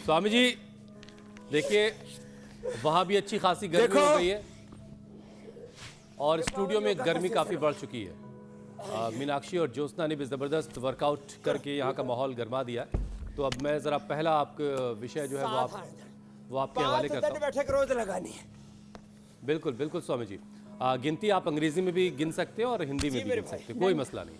स्वामी जी देखिए वहां भी अच्छी खासी गर्मी हो गई है और स्टूडियो में गर्मी काफी बढ़ चुकी है। मीनाक्षी और ज्योत्सना ने भी जबरदस्त वर्कआउट करके यहाँ का माहौल गर्मा दिया है। तो अब मैं जरा पहला आपका विषय जो है वो आपके हवाले करता हूँ। बैठक रोज लगानी है। बिल्कुल बिल्कुल स्वामी जी, गिनती आप अंग्रेजी में भी गिन सकते हो और हिंदी में भी गिन सकते हो, कोई मसला नहीं।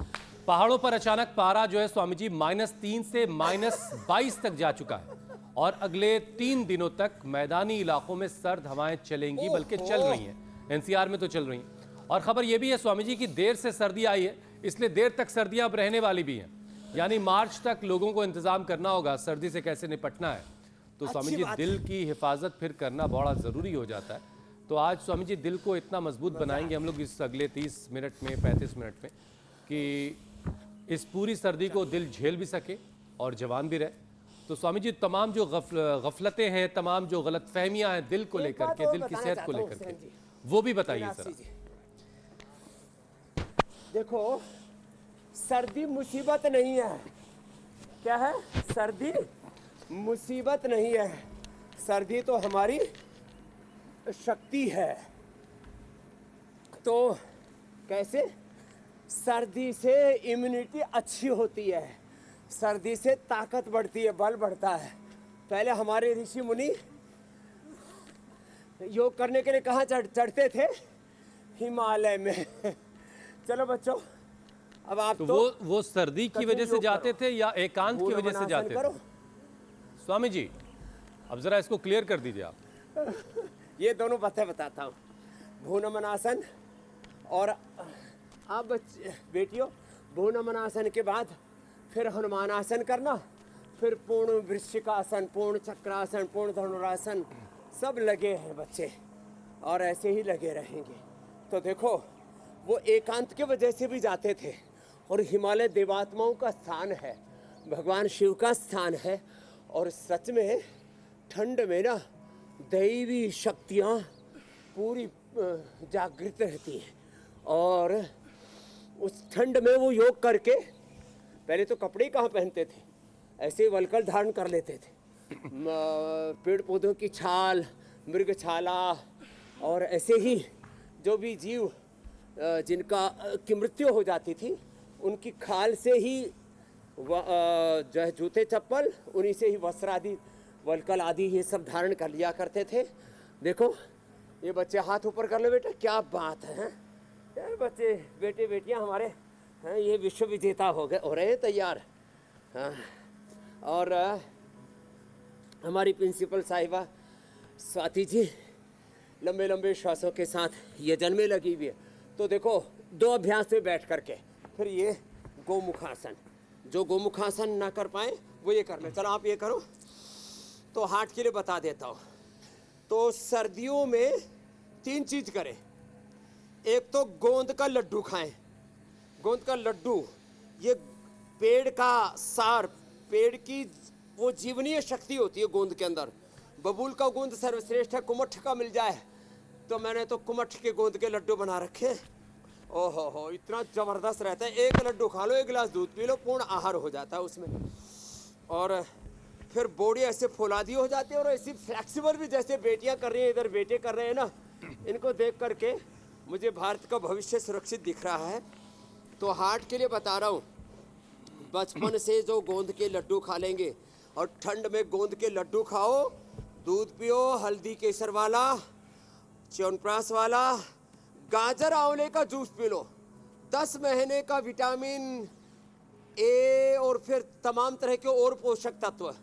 पहाड़ों पर अचानक पारा जो है स्वामी जी -3 से -22 तक जा चुका है और अगले 3 दिनों तक मैदानी इलाकों में सर्द हवाएं चलेंगी, बल्कि चल रही हैं। एनसीआर में तो चल रही हैं। और खबर यह भी है स्वामी जी कि देर से सर्दी आई है, इसलिए देर तक सर्दियां अब रहने वाली भी हैं। यानी मार्च तक लोगों को इंतजाम करना होगा सर्दी से कैसे निपटना है। तो स्वामी जी दिल की हिफाजत फिर करना बड़ा ज़रूरी हो जाता है। तो आज स्वामी जी दिल को इतना मजबूत बनाएंगे हम लोग इस अगले 30 मिनट में 35 मिनट में कि इस पूरी सर्दी को दिल झेल भी सके और जवान भी रहे। तो स्वामी जी तमाम जो गफलतें हैं, तमाम जो गलतफहमियां हैं दिल को लेकर के, दिल की सेहत को लेकर के, वो भी बताइए जरा। देखो सर्दी मुसीबत नहीं है। क्या है? सर्दी मुसीबत नहीं है। सर्दी तो हमारी शक्ति है। तो कैसे? सर्दी से इम्यूनिटी अच्छी होती है, सर्दी से ताकत बढ़ती है, बल बढ़ता है। पहले हमारे ऋषि मुनि योग करने के लिए कहाँ चढ़ते थे? हिमालय में। चलो बच्चों, अब आप तो वो सर्दी की वजह से जाते थे या एकांत की वजह से जाते थे? स्वामी जी अब जरा इसको क्लियर कर दीजिए आप। ये दोनों बातें बताता हूँ, भूनमनासन और आप बेटियों भूनमनासन के बाद फिर हनुमानासन करना, फिर पूर्ण वृश्चिकासन, पूर्ण चक्रासन, पूर्ण धनुरासन, सब लगे हैं बच्चे और ऐसे ही लगे रहेंगे। तो देखो वो एकांत की वजह से भी जाते थे और हिमालय देवात्माओं का स्थान है, भगवान शिव का स्थान है। और सच में ठंड में ना दैवी शक्तियाँ पूरी जागृत रहती हैं और उस ठंड में वो योग करके पहले तो कपड़े कहाँ पहनते थे, ऐसे वलकल धारण कर लेते थे। पेड़ पौधों की छाल, मृग छाला और ऐसे ही जो भी जीव जिनका की मृत्यु हो जाती थी उनकी खाल से ही जो है जूते चप्पल, उन्हीं से ही वस्त्र आदि, वलकल आदि ये सब धारण कर लिया करते थे। देखो ये बच्चे हाथ ऊपर कर लो बेटा, क्या बात है। ये बच्चे बेटे बेटियां हमारे हैं ये विश्व विजेता हो रहे हैं तैयार। हाँ। और हमारी प्रिंसिपल साहिबा स्वाति जी लंबे लंबे श्वासों के साथ यजन में लगी हुई है। तो देखो 2 अभ्यास में बैठ करके फिर ये गोमुखासन, जो गोमुखासन ना कर पाए वो ये कर ले। चलो आप ये करो। तो हार्ट के लिए बता देता हूँ। तो सर्दियों में 3 चीज करें। एक तो गोंद का लड्डू खाएं। गोंद का लड्डू ये पेड़ का सार, पेड़ की वो जीवनीय शक्ति होती है गोंद के अंदर। बबूल का गोंद सर्वश्रेष्ठ है, कुमठ का मिल जाए तो मैंने तो कुमठ के गोंद के लड्डू बना रखे। ओहो हो, इतना जबरदस्त रहता है। एक लड्डू खा लो, 1 गिलास दूध पी लो, पूर्ण आहार हो जाता है उसमें। और फिर बॉडी ऐसे फौलादी हो जाती है और ऐसी फ्लेक्सिबल भी, जैसे बेटियां कर रही हैं, इधर बेटे कर रहे हैं ना। इनको देख करके मुझे भारत का भविष्य सुरक्षित दिख रहा है। तो हार्ट के लिए बता रहा हूँ, बचपन से जो गोंद के लड्डू खा लेंगे और ठंड में गोंद के लड्डू खाओ, दूध पियो, हल्दी केसर वाला, च्यवनप्राश वाला, गाजर आंवले का जूस पी लो, 10 महीने का विटामिन ए और फिर तमाम तरह के और पोषक तत्व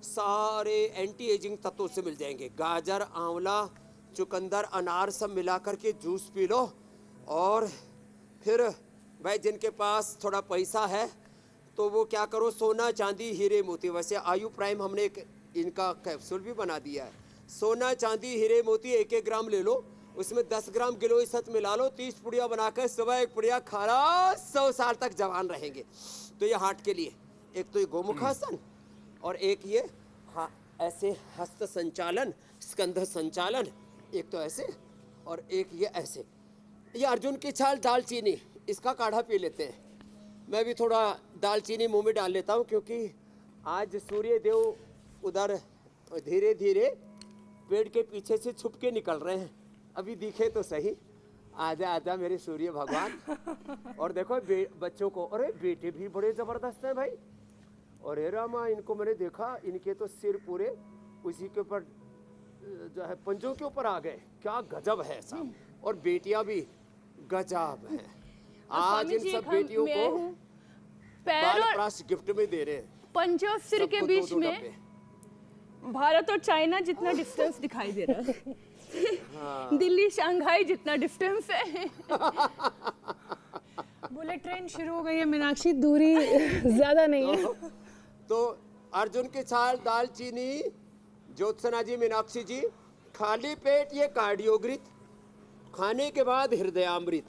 सारे एंटी एजिंग तत्वों से मिल जाएंगे। गाजर, आंवला, चुकंदर, अनार सब मिलाकर के जूस पी लो। और फिर भाई जिनके पास थोड़ा पैसा है तो वो क्या करो, सोना चांदी हीरे मोती, वैसे आयु प्राइम हमने एक इनका कैप्सूल भी बना दिया है। सोना चांदी हीरे मोती 1-1 ग्राम ले लो, उसमें 10 ग्राम गिलोय सत मिला लो, 30 पुड़िया बनाकर सुबह 1 पुड़िया खाना, 100 साल तक जवान रहेंगे। तो ये हार्ट के लिए एक तो ये गोमुखासन और एक ये ऐसे हस्त संचालन, स्कंध संचालन, एक तो ऐसे और एक ये ऐसे। ये अर्जुन की छाल दालचीनी, इसका काढ़ा पी लेते हैं। मैं भी थोड़ा दालचीनी मुंह में डाल लेता हूँ क्योंकि आज सूर्य देव उधर और धीरे धीरे पेड़ के पीछे से छुप के निकल रहे हैं। अभी दिखे तो सही, आजा आजा मेरे सूर्य भगवान। और देखो बच्चों को, अरे बेटे भी बड़े जबरदस्त हैं भाई। अरे रामा, इनको मैंने देखा, इनके तो सिर पूरे उसी के ऊपर जो है पंजों के ऊपर आ गए। क्या गजब है साहब। और बेटियां भी गजब है। आज इन सब बेटियों को बाल प्राश गिफ्ट में दे रहे हैं। पंजे और सिर के सबको बीच 2-2 में डब्बे। भारत और चाइना जितना डिस्टेंस दिखाई दे रहा है। दिल्ली शंघाई जितना डिस्टेंस है। बुलेट ट्रेन शुरू हो गई है मीनाक्षी, दूरी ज्यादा नहीं है। तो अर्जुन की छाल, दालचीनी, ज्योत्सना जी, मीनाक्षी जी, खाली पेट ये कार्डियोग्रित, खाने के बाद हृदयामृत,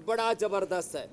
बड़ा जबरदस्त है।